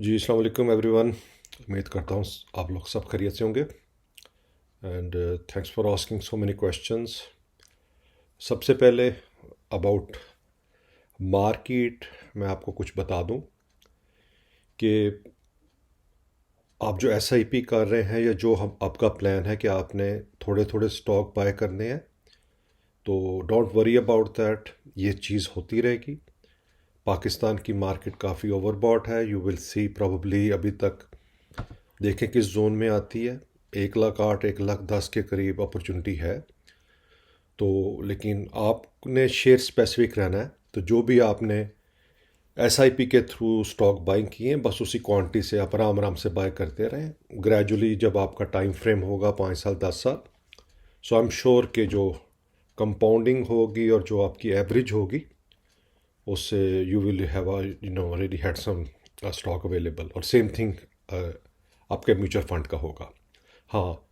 जी अस्सलाम वालेकुम एवरीवन। उम्मीद करता हूँ आप लोग सब खैरियत से होंगे and thanks for asking so many questions. सबसे पहले अबाउट मार्केट मैं आपको कुछ बता दूं कि आप जो एसआईपी कर रहे हैं या जो हम आपका प्लान है कि आपने थोड़े थोड़े स्टॉक बाय करने हैं, तो डोंट वरी अबाउट दैट। ये चीज़ होती रहेगी। पाकिस्तान की मार्केट काफ़ी ओवरबॉट है। यू विल सी प्रॉब्ली अभी तक देखें किस जोन में आती है। 1,08,000 1,10,000 के करीब अपॉर्चुनिटी है। तो लेकिन आपने शेयर स्पेसिफिक रहना है। तो जो भी आपने एसआईपी के थ्रू स्टॉक बाइंग किए हैं, बस उसी क्वांटिटी से आप आराम आराम से बाय करते रहें। ग्रेजुअली जब आपका टाइम फ्रेम होगा 5 साल 10 साल, सो आई एम श्योर कि जो कंपाउंडिंग होगी और जो आपकी एवरेज होगी उससे you will have already had some stock available. और सेम थिंग आपके म्यूचुअल फंड का होगा। हाँ,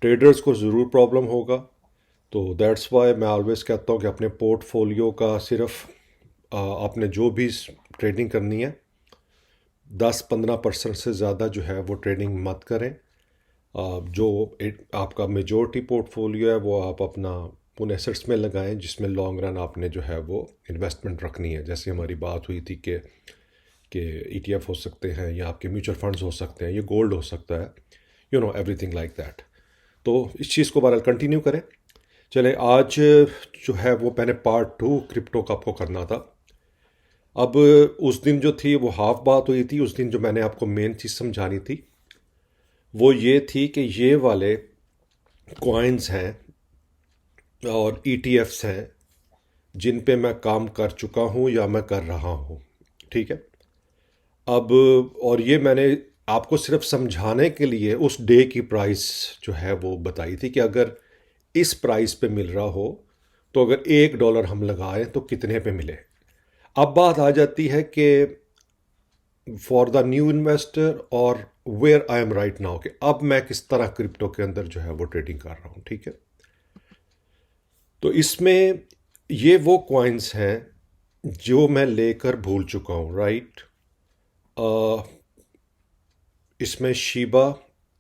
ट्रेडर्स को ज़रूर प्रॉब्लम होगा। तो दैट्स वाई मैं ऑलवेज कहता हूँ कि अपने पोर्टफोलियो का सिर्फ आपने जो भी ट्रेडिंग करनी है 10-15% से ज़्यादा जो है वो ट्रेडिंग मत करें। जो आपका मेजॉरिटी पोर्टफोलियो है वो आप अपना उन एसेट्स में लगाएं जिसमें लॉन्ग रन आपने जो है वो इन्वेस्टमेंट रखनी है। जैसे हमारी बात हुई थी कि ईटीएफ हो सकते हैं या आपके म्यूचुअल फंड्स हो सकते हैं, ये गोल्ड हो सकता है, एवरीथिंग लाइक दैट। तो इस चीज़ को बहरहाल कंटिन्यू करें। चले आज जो है वो मैंने पार्ट 2 क्रिप्टो का आपको करना था। अब उस दिन जो थी वो हाफ बात हुई थी। उस दिन जो मैंने आपको मेन चीज़ समझानी थी वो ये थी कि ये वाले कॉइन्स हैं और ईटीएफ्स हैं जिन पे मैं काम कर चुका हूँ या मैं कर रहा हूँ। ठीक है। अब और ये मैंने आपको सिर्फ समझाने के लिए उस डे की प्राइस जो है वो बताई थी कि अगर इस प्राइस पे मिल रहा हो तो अगर $1 हम लगाएं तो कितने पे मिले। अब बात आ जाती है कि फॉर द न्यू इन्वेस्टर और where I am right now, कि अब मैं किस तरह क्रिप्टो के अंदर जो है वो ट्रेडिंग कर रहा हूँ। ठीक है। तो इसमें ये वो कॉइन्स हैं जो मैं लेकर भूल चुका हूँ। राइट। इसमें शीबा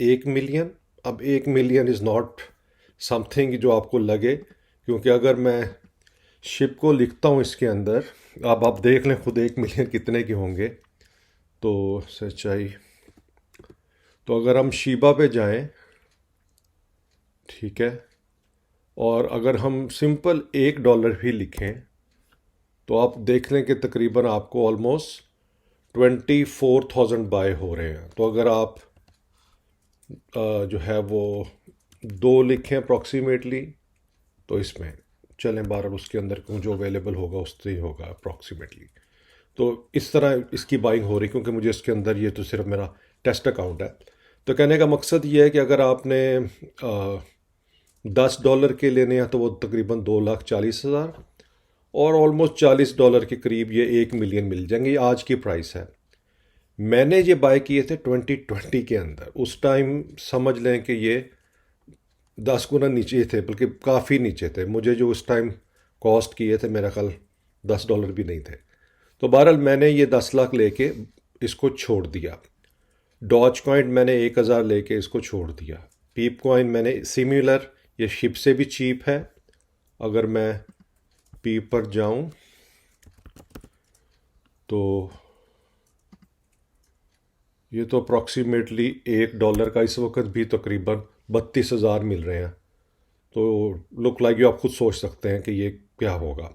1 मिलियन। अब 1 मिलियन इज़ नॉट समथिंग जो आपको लगे, क्योंकि अगर मैं शिप को लिखता हूँ इसके अंदर, अब आप देख लें खुद 1 मिलियन कितने के होंगे। तो सच्चाई, तो अगर हम शीबा पे जाएं, ठीक है, और अगर हम सिंपल $1 भी लिखें तो आप देख लें कि तकरीबन आपको ऑलमोस्ट 24,000 बाय हो रहे हैं। तो अगर आप जो है वो 2 लिखें अप्रॉक्सीमेटली, तो इसमें चलें 12 उसके अंदर जो अवेलेबल होगा उससे ही होगा अप्रॉक्सीमेटली। तो इस तरह इसकी बाइंग हो रही, क्योंकि मुझे इसके अंदर ये तो सिर्फ मेरा टेस्ट अकाउंट है। तो कहने का मकसद ये है कि अगर आपने $10 के लेने हैं तो वो तकरीबन 2,40,000 और ऑलमोस्ट $40 के करीब ये 1 मिलियन मिल जाएंगे। ये आज की प्राइस है। मैंने ये बाय किए थे 2020 के अंदर। उस टाइम समझ लें कि ये 10 गुना नीचे थे, बल्कि काफ़ी नीचे थे। मुझे जो उस टाइम कॉस्ट किए थे मेरा ख्याल $10 भी नहीं थे। तो बहरहाल मैंने ये 10 लाख लेके इसको छोड़ दिया। डॉज कॉइन मैंने 1,000 लेके इसको छोड़ दिया। पीप कॉइन मैंने सिमिलर, ये शिप से भी चीप है। अगर मैं पीप पर जाऊं तो ये तो अप्रॉक्सीमेटली $1 का इस वक्त भी तकरीबन 32,000 मिल रहे हैं। तो लुक लाइक, आप खुद सोच सकते हैं कि ये क्या होगा।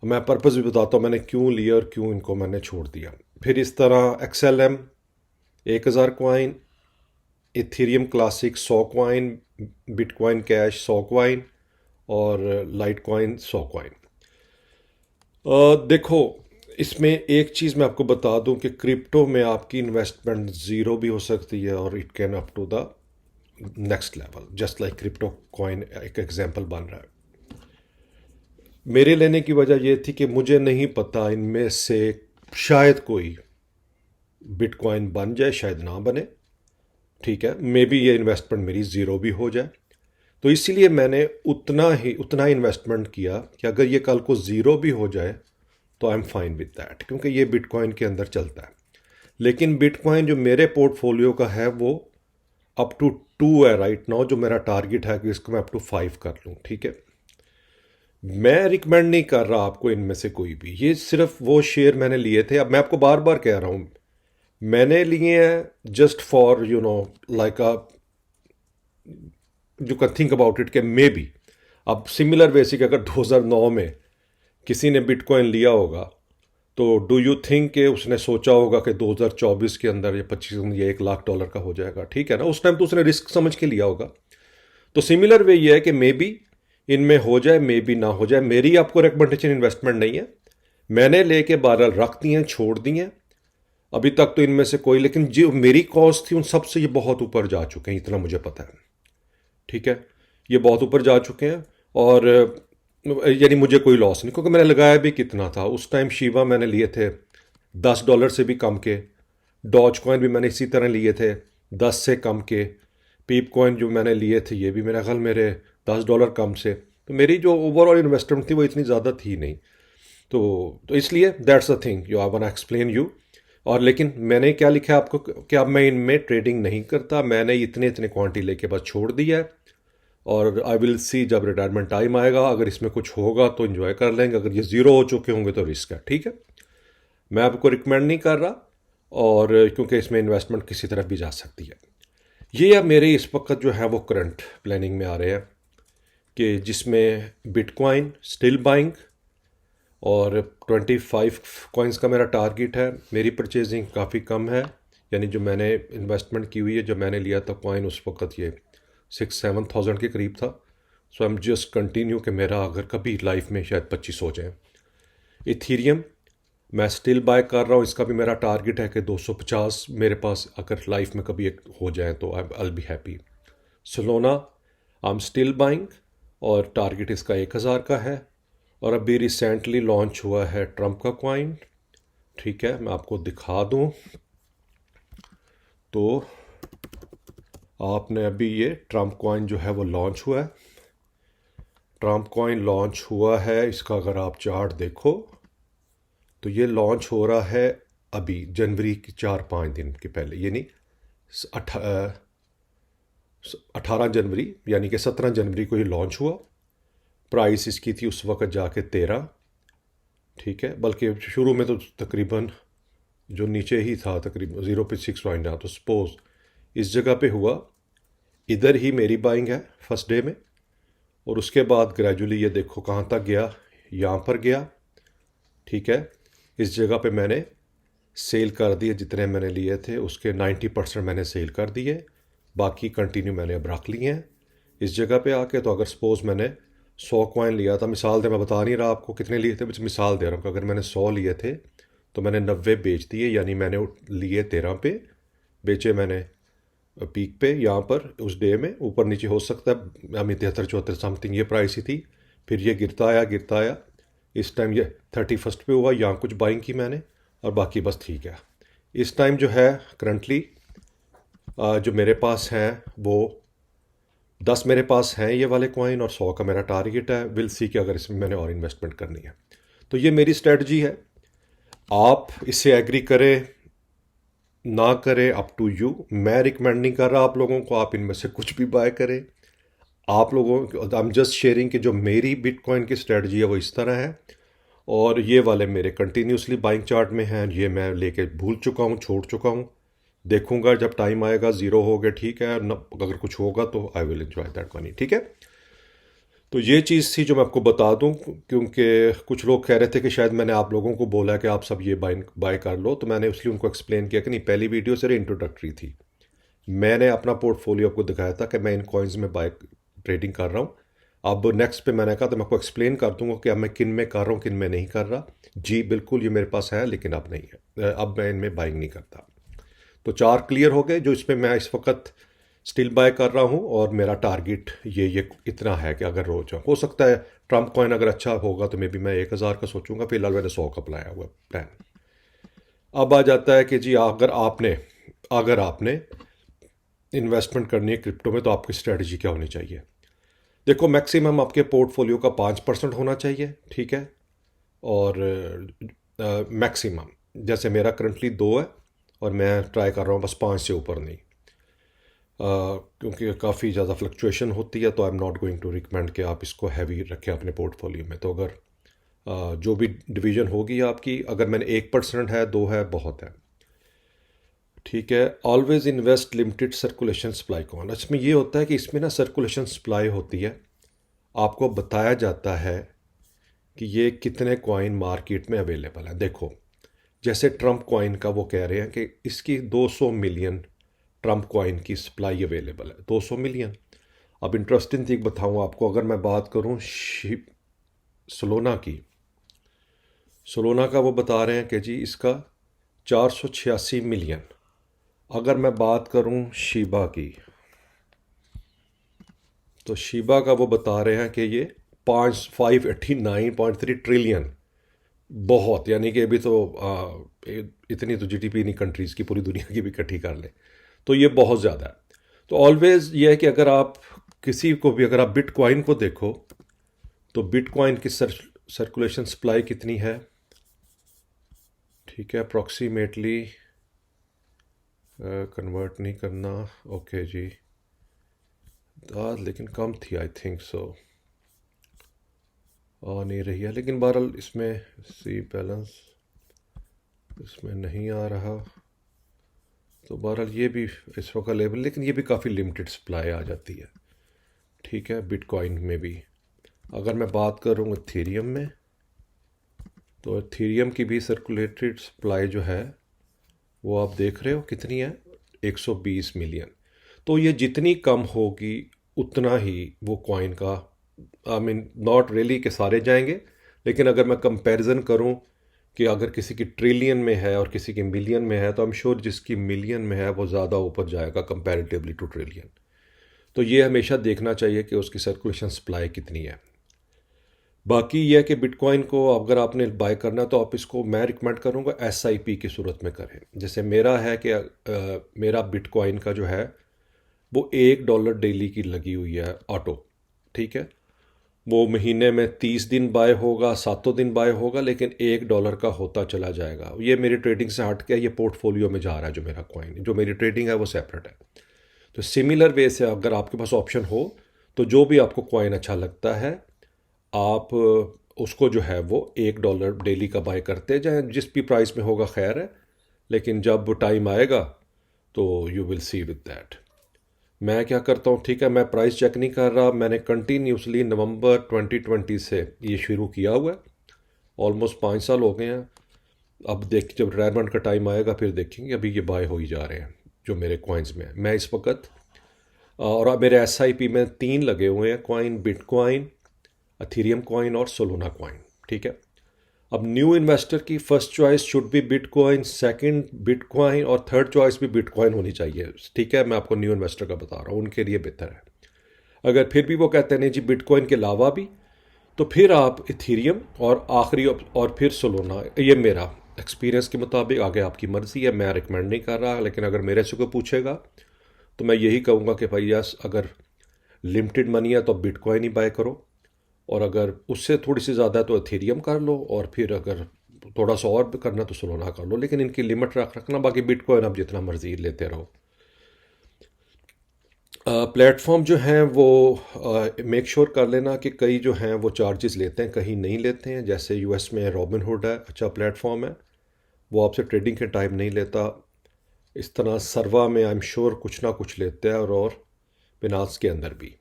मैं पर्पज़ भी बताता हूँ मैंने क्यों लिया और क्यों इनको मैंने छोड़ दिया। फिर इस तरह XLM 1,000 coin, Ethereum classic 100 coin, bitcoin cash 100 coin और लाइट कॉइन 100 कॉइन। देखो, इसमें एक चीज़ मैं आपको बता दूं कि क्रिप्टो में आपकी इन्वेस्टमेंट ज़ीरो भी हो सकती है और it can up to the next level, just like crypto coin एक एग्जांपल बन रहा है। मेरे लेने की वजह यह थी कि मुझे नहीं पता इनमें से शायद कोई बिटकॉइन बन जाए, शायद ना बने। ठीक है, मे बी ये इन्वेस्टमेंट मेरी ज़ीरो भी हो जाए। तो इसीलिए मैंने उतना ही इन्वेस्टमेंट किया कि अगर ये कल को ज़ीरो भी हो जाए तो I am fine with that, क्योंकि ये बिटकॉइन के अंदर चलता है। लेकिन बिटकॉइन जो मेरे पोर्टफोलियो का है वो अप टू 2 है राइट नाउ, जो मेरा टारगेट है कि इसको मैं अप टू 5 कर लूँ, ठीक है। मैं रिकमेंड नहीं कर रहा आपको इनमें से कोई भी, ये सिर्फ वो शेयर मैंने लिए थे। अब मैं आपको बार बार कह रहा हूँ, मैंने लिए हैं just for you know like a, you can think about it के मे बी। अब सिमिलर बेसिक अगर 2009 में किसी ने बिटकॉइन लिया होगा तो डू यू थिंक कि उसने सोचा होगा कि 2024 के अंदर या 25 के अंदर ये $1 लाख का हो जाएगा, ठीक है ना। उस टाइम तो उसने रिस्क समझ के लिया होगा। तो सिमिलर वे ये है कि मे बी इनमें हो जाए, मे बी ना हो जाए। मेरी आपको रिकमेंडेशन इन्वेस्टमेंट नहीं है, मैंने लेके बहरहाल रख दी हैं, छोड़ दी हैं। अभी तक तो इनमें से कोई, लेकिन जो मेरी कॉस्ट थी उन सबसे ये बहुत ऊपर जा चुके हैं, इतना मुझे पता है, ठीक है। ये बहुत ऊपर जा चुके हैं और यानी मुझे कोई लॉस नहीं, क्योंकि मैंने लगाया भी कितना था उस टाइम। शिवा मैंने लिए थे $10 से भी कम के, डॉज कॉइन भी मैंने इसी तरह लिए थे 10 से कम के, पीप कॉइन जो मैंने लिए थे ये भी मेरा ख्याल मेरे $10 कम से। तो मेरी जो ओवरऑल इन्वेस्टमेंट थी वो इतनी ज़्यादा थी नहीं। तो इसलिए that's the thing you I want explain you. और लेकिन मैंने क्या लिखा है आपको कि अब मैं इनमें ट्रेडिंग नहीं करता, मैंने इतने इतने क्वांटिटी लेके बस छोड़ दिया है। और आई विल सी जब रिटायरमेंट टाइम आएगा, अगर इसमें कुछ होगा तो इन्जॉय कर लेंगे, अगर ये ज़ीरो हो चुके होंगे तो रिस्क है, ठीक है। मैं आपको रिकमेंड नहीं कर रहा, और क्योंकि इसमें इन्वेस्टमेंट किसी तरफ भी जा सकती है। ये अब मेरे इस वक्त जो है वो करंट प्लानिंग में आ रहे हैं कि जिसमें बिटकॉइन स्टिल बाइंग और 25 कॉइन्स का मेरा टारगेट है। मेरी परचेजिंग काफ़ी कम है, यानी जो मैंने इन्वेस्टमेंट की हुई है, जब मैंने लिया था कॉइन उस वक्त ये 6-7 थाउजेंड के करीब था। सो आई एम जस्ट कंटिन्यू कि मेरा अगर कभी लाइफ में शायद 25 हो जाए। इथीरियम मैं स्टिल बाय कर रहा हूँ, इसका भी मेरा टारगेट है कि 250 मेरे पास अगर लाइफ में कभी एक हो जाए तो I be happy. Solana I am still buying और टारगेट इसका 1000 का है। और अभी रिसेंटली लॉन्च हुआ है ट्रम्प का कॉइन, ठीक है। मैं आपको दिखा दूँ तो आपने अभी ये ट्रम्प कॉइन जो है वो लॉन्च हुआ है। ट्रम्प कॉइन लॉन्च हुआ है, इसका अगर आप चार्ट देखो तो ये लॉन्च हो रहा है अभी जनवरी की 4-5 दिन के पहले, यानी 18 जनवरी यानी कि 17 जनवरी को ये लॉन्च हुआ। प्राइस इसकी थी उस वक्त जाके 13, ठीक है। बल्कि शुरू में तो तकरीबन जो नीचे ही था तकरीबन 0.6 तो सपोज इस जगह पे हुआ, इधर ही मेरी बाइंग है फर्स्ट डे में। और उसके बाद ग्रेजुअली ये देखो कहाँ तक गया, यहाँ पर गया, ठीक है। इस जगह पे मैंने सेल कर दिए, जितने मैंने लिए थे उसके 90% मैंने सेल कर दिए, बाकी कंटिन्यू मैंने अब रख लिए हैं इस जगह पे आके। तो अगर सपोज मैंने 100 कॉइन लिया था, मिसाल दे, मैं बता नहीं रहा आपको कितने लिए थे, बस मिसाल दे रहा हूँ कि अगर मैंने 100 लिए थे तो मैंने 90 बेच दिए, यानी मैंने लिए 13 पे, बेचे मैंने पीक पे यहाँ पर उस डे में। ऊपर नीचे हो सकता है, हमें 73-74 समथिंग ये प्राइस ही थी, फिर ये गिरता आया। इस टाइम ये 31 पे हुआ, यहाँ कुछ बाइंग की मैंने और बाकी बस ठीक है। इस टाइम जो है करंटली जो मेरे पास हैं वो 10 मेरे पास हैं ये वाले कॉइन और 100 का मेरा टारगेट है। विल सी कि अगर इसमें मैंने और इन्वेस्टमेंट करनी है तो ये मेरी स्ट्रेटजी है। आप इससे एग्री करें ना करें, अप टू यू। मैं रिकमेंड नहीं कर रहा आप लोगों को आप इनमें से कुछ भी बाय करें। आप लोगों आई एम जस्ट शेयरिंग कि जो मेरी बिटकॉइन की स्ट्रेटजी है वो इस तरह है, और ये वाले मेरे कंटिन्यूसली बाइंग चार्ट में हैं। ये मैं लेके भूल चुका हूँ, छोड़ चुका हूँ, देखूंगा जब टाइम आएगा। ज़ीरो हो गया ठीक है, न अगर कुछ होगा तो I will enjoy that money, ठीक है। तो ये चीज़ थी जो मैं आपको बता दूं, क्योंकि कुछ लोग कह रहे थे कि शायद मैंने आप लोगों को बोला कि आप सब ये बाय कर लो, तो मैंने इसलिए उनको एक्सप्लेन किया कि नहीं, पहली वीडियो सिर्फ इंट्रोडक्टरी थी। मैंने अपना पोर्टफोलियो आपको दिखाया था कि मैं इन कॉइन्स में बाय ट्रेडिंग कर रहा हूँ। अब नेक्स्ट पे मैंने कहा तो मैं आपको एक्सप्लेन कर दूंगा कि अब मैं किन में कर रहा हूँ, किन में नहीं कर रहा। जी बिल्कुल ये मेरे पास है, लेकिन अब नहीं है, अब मैं इनमें बाइंग नहीं करता। तो 4 क्लियर हो गए जो इसमें मैं इस वक्त स्टिल बाय कर रहा हूँ, और मेरा टारगेट ये इतना है कि अगर रोज हो सकता है ट्रम्प कॉइन अगर अच्छा होगा तो मे बी मैं 1000 का सोचूंगा। फिलहाल मैंने 100 का बनाया हुआ प्लान। अब आ जाता है कि जी अगर आपने इन्वेस्टमेंट करनी है क्रिप्टो में तो आपकी स्ट्रेटजी क्या होनी चाहिए। देखो मैक्सिमम आपके पोर्टफोलियो का 5% होना चाहिए, ठीक है। और मैक्सिमम जैसे मेरा करंटली 2 है और मैं ट्राई कर रहा हूँ बस 5 से ऊपर नहीं, क्योंकि काफ़ी ज़्यादा फ्लक्चुएशन होती है, तो I am not going to recommend कि आप इसको हैवी रखें अपने पोर्टफोलियो में। तो अगर जो भी डिवीज़न होगी आपकी, अगर मैंने 1% है, 2 है, बहुत है। ठीक है। Always invest limited circulation supply coin. इसमें ये होता है कि इसमें ना सर्कुलेशन सप्लाई होती है, आपको बताया जाता है कि ये कितने कॉइन मार्केट में अवेलेबल है। देखो, जैसे ट्रम्प कॉइन का वो कह रहे हैं कि इसकी 200 मिलियन ट्रम्प कॉइन की सप्लाई अवेलेबल है, 200 मिलियन। अब इंटरेस्टिंग चीज़ बताऊँ आपको, अगर मैं बात करूँ सोलोना की, सोलोना का वो बता रहे हैं कि जी इसका 486 मिलियन। अगर मैं बात करूं शीबा की, तो शीबा का वो बता रहे हैं कि ये 589.3 ट्रिलियन। बहुत, यानी कि अभी तो इतनी तो जीडीपी नहीं कंट्रीज़ की, पूरी दुनिया की भी इकट्ठी कर ले, तो ये बहुत ज़्यादा है। तो ऑलवेज़ ये है कि अगर आप किसी को भी, अगर आप बिटकॉइन को देखो, तो बिटकॉइन की सर्कुलेशन सप्लाई कितनी है, ठीक है, अप्रॉक्सीमेटली, कन्वर्ट नहीं करना, ओके जी, लेकिन कम थी, आई थिंक सो, आ नहीं रही है, लेकिन बहरहाल इसमें सी बैलेंस इसमें नहीं आ रहा, तो बहरहाल ये भी इस वक्त लेवल, लेकिन ये भी काफ़ी लिमिटेड सप्लाई आ जाती है। ठीक है, बिटकॉइन में भी। अगर मैं बात करूँ इथेरियम में, तो इथेरियम की भी सर्कुलेटेड सप्लाई जो है वो आप देख रहे हो कितनी है, 120 मिलियन। तो ये जितनी कम होगी उतना ही वो कॉइन का, आई मीन नॉट रियली के सारे जाएंगे, लेकिन अगर मैं कंपैरिजन करूं कि अगर किसी की ट्रिलियन में है और किसी की मिलियन में है, तो आई एम श्योर जिसकी मिलियन में है वो ज़्यादा ऊपर जाएगा कंपैरेटिवली टू ट्रिलियन। तो ये हमेशा देखना चाहिए कि उसकी सर्कुलेशन सप्लाई कितनी है। बाकी यह है कि बिटकॉइन को अगर आपने बाय करना है, तो आप इसको, मैं रिकमेंड करूँगा SIP की सूरत में करें। जैसे मेरा है कि मेरा बिटकॉइन का जो है वो $1 डेली की लगी हुई है ऑटो। ठीक है, वो महीने में 30 दिन बाय होगा, 7 दिन बाय होगा, लेकिन $1 का होता चला जाएगा। ये मेरी ट्रेडिंग से हट के ये पोर्टफोलियो में जा रहा है, जो मेरा कॉइन, जो मेरी ट्रेडिंग है वो सेपरेट है। तो सिमिलर वे से अगर आपके पास ऑप्शन हो, तो जो भी आपको कॉइन अच्छा लगता है, आप उसको जो है वो $1 डेली का बाय करते जाएं, जिस भी प्राइस में होगा खैर है, लेकिन जब टाइम आएगा तो you will see with that. मैं क्या करता हूँ, ठीक है, मैं प्राइस चेक नहीं कर रहा, मैंने कंटिन्यूसली नवंबर 2020 से ये शुरू किया हुआ है, ऑलमोस्ट 5 साल हो गए हैं। अब देख, जब रिटायरमेंट का टाइम आएगा फिर देखेंगे, अभी ये बाय हो ही जा रहे हैं जो मेरे कॉइन्स में है। मैं इस वक्त, और अब मेरे SIP में 3 लगे हुए हैं कॉइन, बिटकॉइन, अथीरियम कॉइन और सोलोना कॉइन। ठीक है, अब न्यू इन्वेस्टर की first choice should be bitcoin, second bitcoin और थर्ड चॉइस भी बिटकॉइन होनी चाहिए। ठीक है, मैं आपको न्यू इन्वेस्टर का बता रहा हूँ, उनके लिए बेहतर है। अगर फिर भी वो कहते हैं नहीं जी बिटकॉइन के अलावा भी, तो फिर आप इथीरियम और आखिरी और फिर सोलोना। ये मेरा एक्सपीरियंस के मुताबिक, आगे आपकी मर्ज़ी है, मैं रिकमेंड नहीं कर रहा, लेकिन अगर मेरे से कोई पूछेगा तो मैं यही कहूँगा कि भाई यस, अगर लिमिटेड मनी है तो बिटकॉइन ही बाय करो, और अगर उससे थोड़ी सी ज़्यादा है तो एथेरियम कर लो, और फिर अगर थोड़ा सा और करना तो सोलोना कर लो, लेकिन इनकी लिमिट रखना। बाकी बिटकॉइन आप जितना मर्जी लेते रहो। प्लेटफॉर्म जो हैं वो मेक श्योर कर लेना कि कई जो हैं वो चार्जेस लेते हैं, कहीं नहीं लेते हैं। जैसे US में रॉबिनहुड है, अच्छा प्लेटफॉर्म है, वो आपसे ट्रेडिंग के टाइम नहीं लेता। इस तरह सर्वा में आई एम श्योर कुछ ना कुछ लेते हैं, और बिनास के अंदर भी।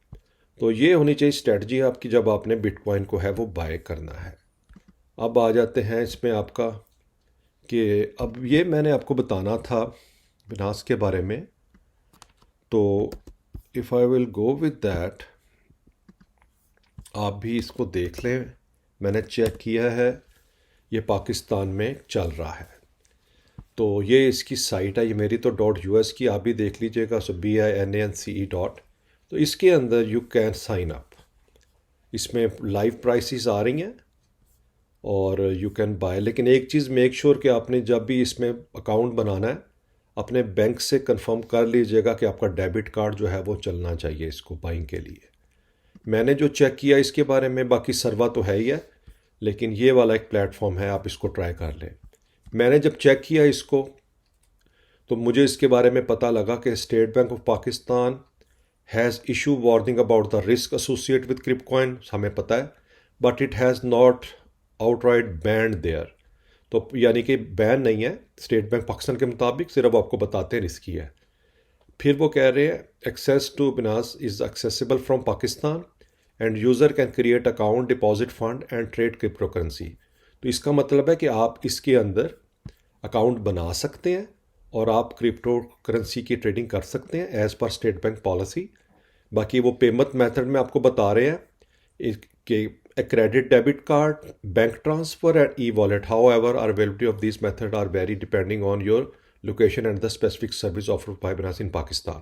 तो ये होनी चाहिए स्ट्रेटजी आपकी जब आपने बिटकॉइन को है वो बाय करना है। अब आ जाते हैं इसमें आपका कि अब ये मैंने आपको बताना था बिनास के बारे में, तो if I will go with that, आप भी इसको देख लें। मैंने चेक किया है, ये पाकिस्तान में चल रहा है, तो ये इसकी साइट है, ये मेरी तो .US की, आप भी देख लीजिएगा, सो BINANCE डॉट। तो इसके अंदर यू कैन साइन अप, इसमें लाइव प्राइसेस आ रही हैं और यू कैन बाय। लेकिन एक चीज़ मेक श्योर कि आपने जब भी इसमें अकाउंट बनाना है, अपने बैंक से कंफर्म कर लीजिएगा कि आपका डेबिट कार्ड जो है वो चलना चाहिए इसको बाइंग के लिए। मैंने जो चेक किया इसके बारे में, बाकी सर्वा तो है ही है, लेकिन ये वाला एक प्लेटफॉर्म है, आप इसको ट्राई कर लें। मैंने जब चेक किया इसको, तो मुझे इसके बारे में पता लगा कि state bank of Pakistan has issue warning about the risk associate with cryptocoin, हमें पता है, but it has not outright banned there. तो यानी कि बैन नहीं है स्टेट बैंक पाकिस्तान के मुताबिक, सिर्फ आपको बताते हैं रिस्की है। फिर वो कह रहे हैं access to Binance is accessible from Pakistan and user can create account, deposit fund and trade crypto currency. तो इसका मतलब है कि आप इसके अंदर अकाउंट बना सकते हैं और आप क्रिप्टो करेंसी की ट्रेडिंग कर सकते हैं as per state bank policy. बाकी वो पेमेंट मेथड में आपको बता रहे हैं कि a credit debit card, bank transfer and e-wallet. However, availability of these methods are vary depending on your location and the specific service offered by Binance in Pakistan.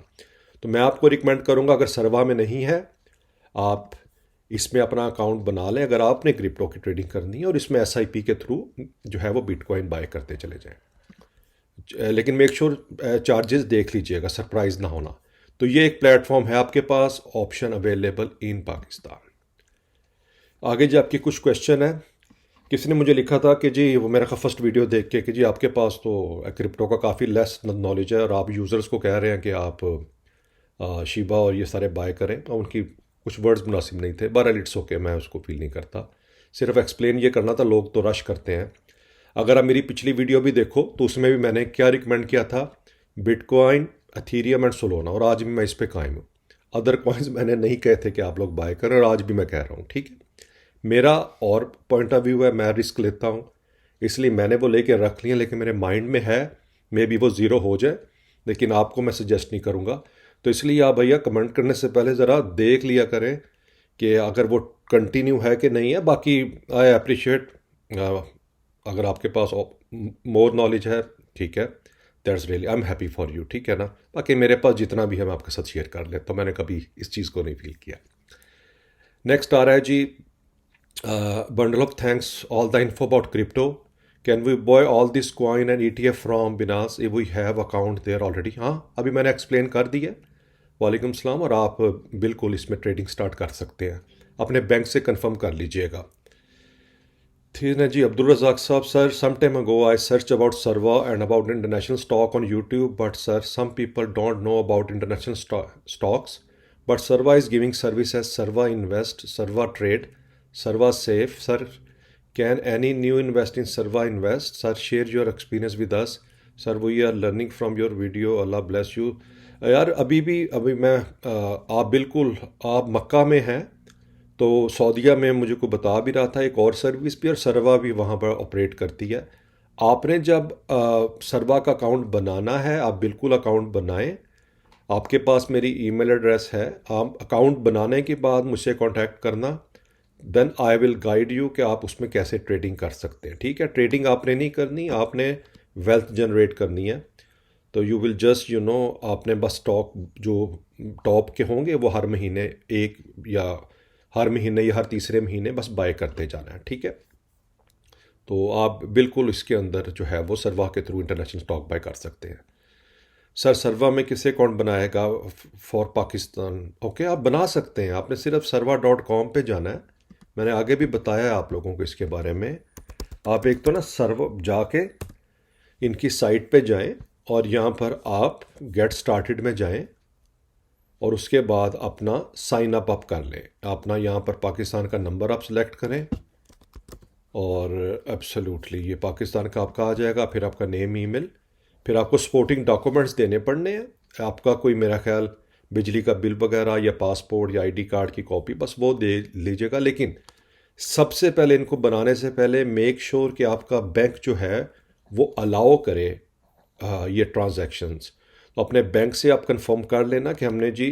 तो मैं आपको रिकमेंड करूंगा, अगर सरवा में नहीं है आप इसमें अपना अकाउंट बना लें अगर आपने क्रिप्टो की ट्रेडिंग करनी है, और इसमें SIP के थ्रू जो है वो बिटकॉइन बाय करते चले जाएं। लेकिन मेक श्योर चार्जेस देख लीजिएगा, सरप्राइज ना होना। तो ये एक प्लेटफॉर्म है आपके पास, ऑप्शन अवेलेबल इन पाकिस्तान। आगे जी आपके कुछ क्वेश्चन है। किसी ने मुझे लिखा था कि जी वो मेरा फर्स्ट वीडियो देख के कि जी आपके पास तो क्रिप्टो का काफ़ी लेस नॉलेज है और आप यूज़र्स को कह रहे हैं कि आप शिबा और ये सारे बाय करें, और उनकी कुछ वर्ड्स मुनासिब नहीं थे। बहरहाल इट्स ओके, मैं उसको फील नहीं करता, सिर्फ एक्सप्लेन ये करना था, लोग तो रश करते हैं। अगर आप मेरी पिछली वीडियो भी देखो तो उसमें भी मैंने क्या रिकमेंड किया था, बिटकॉइन, अथीरियम एंड सोलोना, और आज भी मैं इस पर कायम हूँ। अदर कॉइन्स मैंने नहीं कहे थे कि आप लोग बाय करें, और आज भी मैं कह रहा हूँ, ठीक है। मेरा और पॉइंट ऑफ व्यू है, मैं रिस्क लेता हूँ इसलिए मैंने वो लेके रख लिया, लेकिन मेरे माइंड में है मे बी वो ज़ीरो हो जाए, लेकिन आपको मैं सजेस्ट नहीं करूँगा। तो इसलिए आप भैया कमेंट करने से पहले ज़रा देख लिया करें कि अगर वो कंटिन्यू है कि नहीं है। बाकी आई अप्रिशिएट अगर आपके पास मोर नॉलेज है, ठीक है, that's really I am happy for you, ठीक है ना। बाकी मेरे पास जितना भी है मैं आपके साथ शेयर कर लेता हूँ, मैंने कभी इस चीज़ को नहीं फील किया। नेक्स्ट आ रहा है जी, bundle of thanks, all the info about crypto. Can we buy all this coin and ETF from Binance if we have account there already? हाँ, अभी मैंने एक्सप्लेन कर दिया। वालेकुम सलाम। और आप बिल्कुल इसमें ट्रेडिंग स्टार्ट कर सकते हैं, अपने बैंक से कंफर्म कर लीजिएगा। ठीक है जी, अब्दुल रज़ाक साहब, sir some time ago I search about Sarwa and about international stock on YouTube, but sir some people don't know about international stocks, but Sarwa is giving service as Sarwa invest, Sarwa trade, Sarwa safe. Sir can any new invest in Sarwa invest? Sir share your experience with us. Sir we are learning from your video, Allah bless you. यार अभी मैं आप बिल्कुल आप मक्का में हैं तो सऊदीया में मुझे को बता भी रहा था एक और सर्विस भी, और सर्वा भी वहाँ पर ऑपरेट करती है। आपने जब सर्वा का अकाउंट बनाना है, आप बिल्कुल अकाउंट बनाएं। आपके पास मेरी ईमेल एड्रेस है, आप अकाउंट बनाने के बाद मुझसे कांटेक्ट करना, then I will guide you कि आप उसमें कैसे ट्रेडिंग कर सकते हैं, ठीक है। ट्रेडिंग आपने नहीं करनी, आपने वेल्थ जनरेट करनी है। तो यू विल जस्ट आपने बस स्टॉक जो टॉप के होंगे वो हर महीने एक या हर महीने या हर तीसरे महीने बस बाय करते जाना है, ठीक है। तो आप बिल्कुल इसके अंदर जो है वो सर्वा के थ्रू इंटरनेशनल स्टॉक बाय कर सकते हैं। सर सर्वा में किसे अकाउंट बनाएगा फॉर पाकिस्तान? ओके, आप बना सकते हैं, आपने सिर्फ सर्वा.com पे जाना है। मैंने आगे भी बताया है आप लोगों को इसके बारे में। आप एक तो ना सर्वा जाके इनकी साइट पे जाएं और यहाँ पर आप गेट स्टार्टेड में जाएं और उसके बाद अपना साइन अप कर लें। अपना यहाँ पर पाकिस्तान का नंबर आप सेलेक्ट करें और एब्सोल्युटली ये पाकिस्तान का आपका आ जाएगा। फिर आपका नेम, ईमेल, फिर आपको सपोर्टिंग डॉक्यूमेंट्स देने पड़ने हैं। आपका कोई मेरा ख्याल बिजली का बिल वगैरह या पासपोर्ट या आईडी कार्ड की कॉपी, बस वो दे लीजिएगा। लेकिन सबसे पहले इनको बनाने से पहले मेक श्योर कि आपका बैंक जो है वो अलाउ करे ये ट्रांजैक्शंस। तो अपने बैंक से आप कंफर्म कर लेना कि हमने जी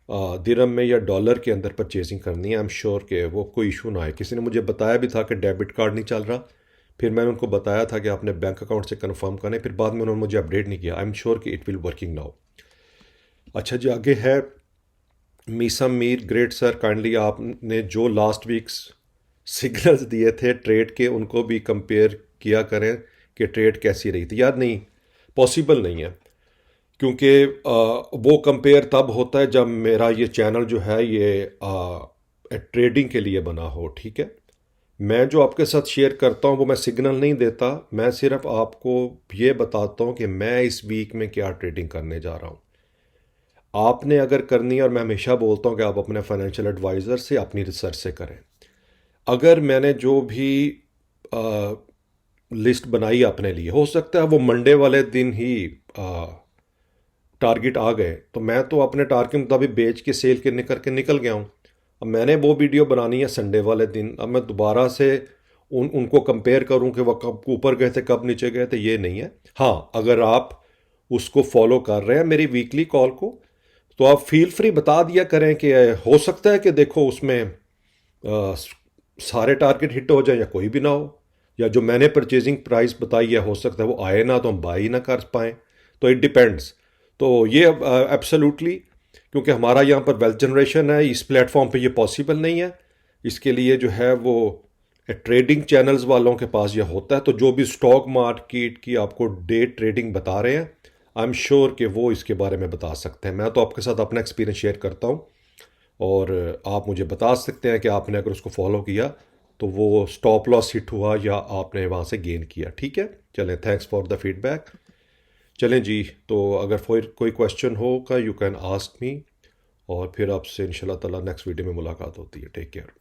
दिरहम में या डॉलर के अंदर परचेजिंग करनी है। आई एम श्योर कि वो कोई इशू ना आए। किसी ने मुझे बताया भी था कि डेबिट कार्ड नहीं चल रहा, फिर मैंने उनको बताया था कि आपने बैंक अकाउंट से कंफर्म करें, फिर बाद में उन्होंने मुझे अपडेट नहीं किया। आई एम श्योर कि इट विल वर्किंग नाउ। अच्छा जी, आगे है Meesam Mir, great sir, kindly आपने जो लास्ट वीक्स सिग्नल्स दिए थे ट्रेड के उनको भी कंपेयर किया करें कि ट्रेड कैसी रही थी। यार नहीं, पॉसिबल नहीं है, क्योंकि वो कंपेयर तब होता है जब मेरा ये चैनल जो है ये ट्रेडिंग के लिए बना हो, ठीक है। मैं जो आपके साथ शेयर करता हूँ वो मैं सिग्नल नहीं देता, मैं सिर्फ आपको ये बताता हूँ कि मैं इस वीक में क्या ट्रेडिंग करने जा रहा हूँ। आपने अगर करनी है, और मैं हमेशा बोलता हूँ कि आप अपने फाइनेंशियल एडवाइज़र से अपनी रिसर्च से करें। अगर मैंने जो भी लिस्ट बनाई अपने लिए, हो सकता है वो मंडे वाले दिन ही टारगेट आ गए, तो मैं तो अपने टारगेट के मुताबिक बेच के सेल करने करके निकल गया हूँ। अब मैंने वो वीडियो बनानी है संडे वाले दिन, अब मैं दोबारा से उनको कंपेयर करूं कि वह कब ऊपर गए थे कब नीचे गए थे, ये नहीं है। हाँ, अगर आप उसको फॉलो कर रहे हैं मेरी वीकली कॉल को, तो आप फील फ्री बता दिया करें कि हो सकता है कि देखो उसमें सारे टारगेट हिट हो जाए या कोई भी ना हो, या जो मैंने परचेजिंग प्राइस बताई है हो सकता है वो आए ना, तो हम बाई ना कर पाएँ। तो इट डिपेंड्स। तो ये एब्सोल्युटली, क्योंकि हमारा यहाँ पर वेल्थ जनरेशन है, इस प्लेटफॉर्म पे ये पॉसिबल नहीं है। इसके लिए जो है वो ट्रेडिंग चैनल्स वालों के पास ये होता है। तो जो भी स्टॉक मार्केट की आपको डे ट्रेडिंग बता रहे हैं, आई एम श्योर कि वो इसके बारे में बता सकते हैं। मैं तो आपके साथ अपना एक्सपीरियंस शेयर करता हूँ, और आप मुझे बता सकते हैं कि आपने अगर उसको फॉलो किया तो वो स्टॉप लॉस हिट हुआ या आपने वहाँ से गेन किया। ठीक है, चलें, थैंक्स फॉर द फीडबैक। चलें जी, तो अगर कोई क्वेश्चन होगा यू कैन आस्क मी, और फिर आपसे इंशाल्लाह ताला नेक्स्ट वीडियो में मुलाकात होती है। Take care.